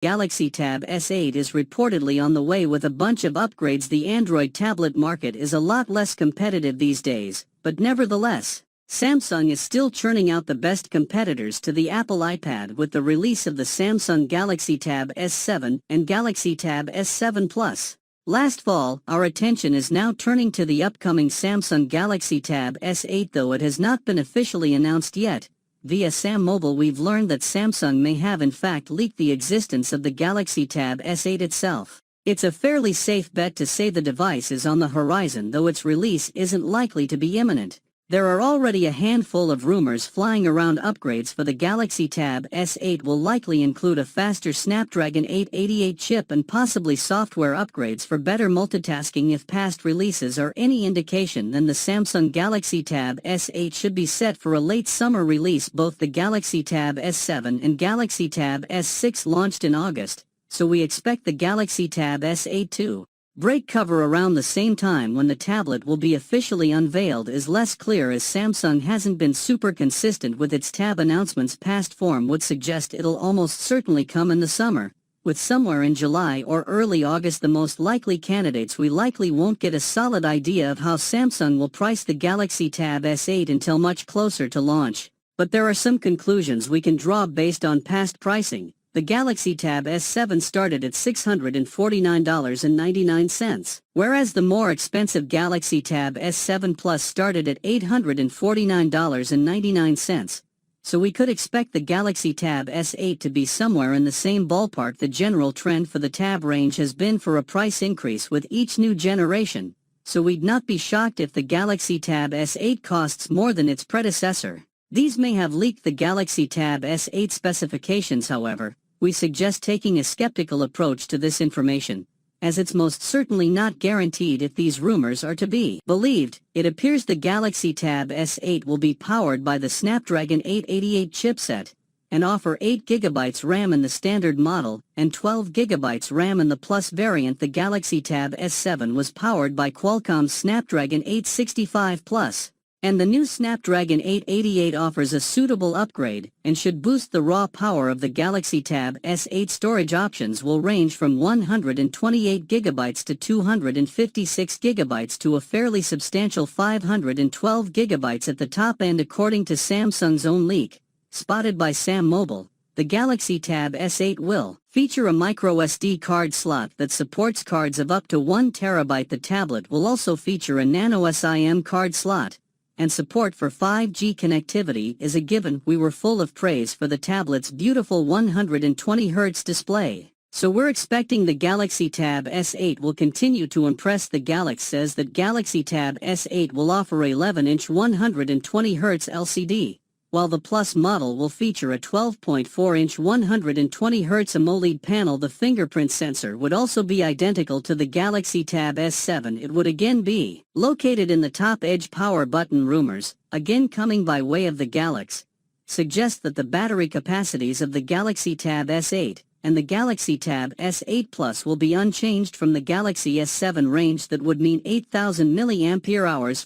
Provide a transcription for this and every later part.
Galaxy Tab S8 is reportedly on the way with a bunch of upgrades. The Android tablet market is a lot less competitive these days, but nevertheless, Samsung is still churning out the best competitors to the Apple iPad with the release of the Samsung Galaxy Tab S7 and Galaxy Tab S7 Plus. Last fall, our attention is now turning to the upcoming Samsung Galaxy Tab S8, though it has not been officially announced yet. Via SamMobile, we've learned that Samsung may have in fact leaked the existence of the Galaxy Tab S8 itself. It's a fairly safe bet to say the device is on the horizon, though its release isn't likely to be imminent. There are already a handful of rumors flying around. Upgrades for the Galaxy Tab S8 will likely include a faster Snapdragon 888 chip and possibly software upgrades for better multitasking. If past releases are any indication, then the Samsung Galaxy Tab S8 should be set for a late summer release. Both the Galaxy Tab S7 and Galaxy Tab S6 launched in August, so we expect the Galaxy Tab S8 to break cover around the same time. When the tablet will be officially unveiled is less clear, as Samsung hasn't been super consistent with its tab announcements. Past form would suggest it'll almost certainly come in the summer, with somewhere in July or early August the most likely candidates. We likely won't get a solid idea of how Samsung will price the Galaxy Tab S8 until much closer to launch, but there are some conclusions we can draw based on past pricing. The Galaxy Tab S7 started at $649.99, whereas the more expensive Galaxy Tab S7 Plus started at $849.99. So we could expect the Galaxy Tab S8 to be somewhere in the same ballpark. The general trend for the Tab range has been for a price increase with each new generation, so we'd not be shocked if the Galaxy Tab S8 costs more than its predecessor. These may have leaked the Galaxy Tab S8 specifications. However, we suggest taking a skeptical approach to this information, as it's most certainly not guaranteed. If these rumors are to be believed, it appears the Galaxy Tab S8 will be powered by the Snapdragon 888 chipset, and offer 8GB RAM in the standard model and 12GB RAM in the Plus variant. The Galaxy Tab S7 was powered by Qualcomm's Snapdragon 865 Plus, and the new Snapdragon 888 offers a suitable upgrade and should boost the raw power of the Galaxy Tab S8. Storage options will range from 128GB to 256GB to a fairly substantial 512GB at the top end, according to Samsung's own leak, spotted by SamMobile. The Galaxy Tab S8 will feature a microSD card slot that supports cards of up to 1TB. The tablet will also feature a nano SIM card slot, and support for 5G connectivity is a given. We were full of praise for the tablet's beautiful 120Hz display, so we're expecting the Galaxy Tab S8 will continue to impress. The Galaxy says that Galaxy Tab S8 will offer a 11-inch 120Hz LCD, while the Plus model will feature a 12.4-inch 120Hz AMOLED panel. The fingerprint sensor would also be identical to the Galaxy Tab S7. It would again be located in the top edge. Power button rumors, again coming by way of the Galaxy, suggest that the battery capacities of the Galaxy Tab S8 and the Galaxy Tab S8 Plus will be unchanged from the Galaxy S7 range. That would mean 8,000 mAh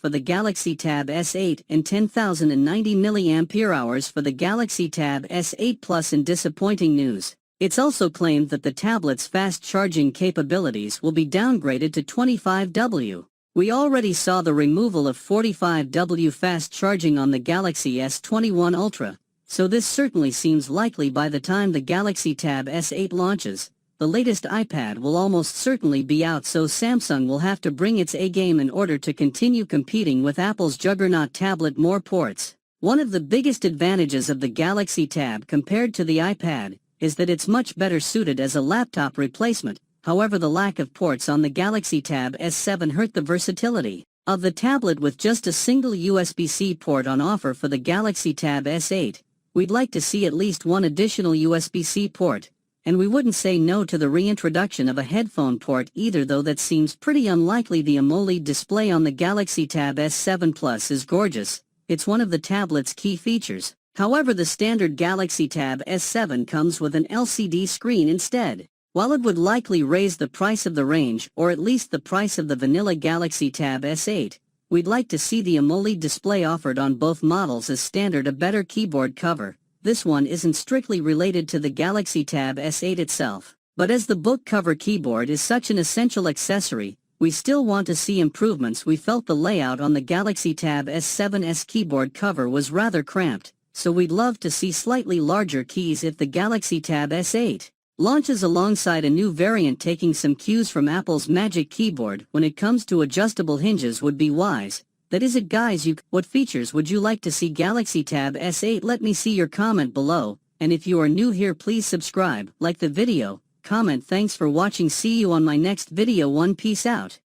for the Galaxy Tab S8 and 10,090 mAh for the Galaxy Tab S8 Plus. In disappointing news, it's also claimed that the tablet's fast charging capabilities will be downgraded to 25W. We already saw the removal of 45W fast charging on the Galaxy S21 Ultra, so this certainly seems likely. By the time the Galaxy Tab S8 launches, the latest iPad will almost certainly be out, so Samsung will have to bring its A-game in order to continue competing with Apple's juggernaut tablet. More ports. One of the biggest advantages of the Galaxy Tab compared to the iPad is that it's much better suited as a laptop replacement. However, the lack of ports on the Galaxy Tab S7 hurt the versatility of the tablet. With just a single USB-C port on offer for the Galaxy Tab S8, we'd like to see at least one additional USB-C port, and we wouldn't say no to the reintroduction of a headphone port either, though that seems pretty unlikely. The AMOLED display on the Galaxy Tab S7 Plus is gorgeous. It's one of the tablet's key features. However, the standard Galaxy Tab S7 comes with an LCD screen instead. While it would likely raise the price of the range, or at least the price of the vanilla Galaxy Tab S8, we'd like to see the AMOLED display offered on both models as standard. A better keyboard cover, this one isn't strictly related to the Galaxy Tab S8 itself, but as the book cover keyboard is such an essential accessory, we still want to see improvements. We felt the layout on the Galaxy Tab S7's keyboard cover was rather cramped, so we'd love to see slightly larger keys if the Galaxy Tab S8 launches alongside a new variant. Taking some cues from Apple's Magic Keyboard when it comes to adjustable hinges would be wise. That is it, guys. What features would you like to see Galaxy Tab S8? Let me see your comment below, and if you are new here, please subscribe, like the video, comment. Thanks for watching. See you on my next video. Peace out.